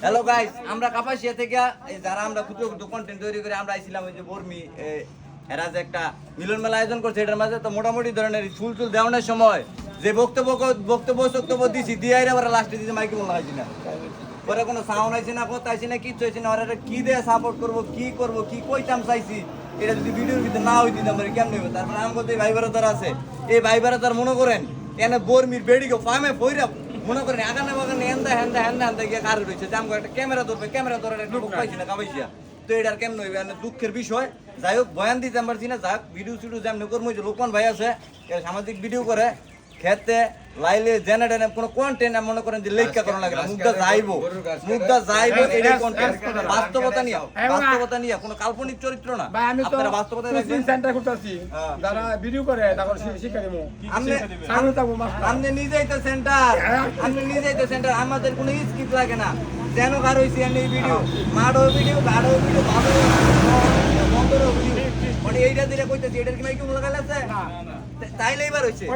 hello guys, আমরা কাপাসিয়া থেকে যারা আমরা ক্ষুদ্র ক্ষুদ্র কন্টেন্ট তৈরি করে আমরা আইছিলাম ওই যে বর্মি এরা যে একটা মিলন মেলা আয়োজন করছে এটার মাঝে তো মোটামুটি ধরনের ফুল টুল দেওয়ানোর সময় যে বক্তব্য দিছি দিয়ে আবার লাস্টে দিতে মাইকে বলা হয়েছি না ওরা কোনো সাউন্ড আছে না কথা আছে না কিচ্ছু আছে না ওরা কি দিয়ে সাপোর্ট করবো কি কইতাম চাইছি এটা যদি ভিডিওর ভিতরে না হইতে আমরা কেমন হইব তারপরে আমার মধ্যে ভাই বেড়াদার আছে এই ভাই বেড়াদার মনে করেন এনে বর্মির বেড়িকে ফার্মে ফইরা মনে করেন আগানে বাগানে হেন্দা গিয়ে কার রয়েছে যে আমাকে একটা ক্যামেরা ধরে একটা লোক পাইছি না কাবাইছিয়া তো এটার কেমন হইবে দুঃখের বিষয় যাই হোক বয়ান দিতে পারছি না যাক ভিডিও যেমন করবো যে লোকমান ভাই আছে এরা সামাজিক ভিডিও করে খেতে লাইলে জেনারেট কোনো কন্টেন্ট মনে করেন যে লেখা করা লাগে না মুগ্ধা যাইবো এটাই কন্টেন্ট বাস্তবতা নিয়ে কোনো কাল্পনিক চরিত্র না আপনারা বাস্তবতা সেন্টার করতেছি যারা ভিডিও করে তারপর শিক্ষা দেবো আপনি নিজেই তো সেন্টার আমাদের কোনো স্কিপ লাগে না যেন কার হইছে এই ভিডিও মাডো ভিডিও গাড়ো ভিডিও ভালো বন্ধরও ভিডিও মানে এইটা দিলে কইতেছি এটার কি নাই কি লাগাল আছে তাইলে এবার হইছে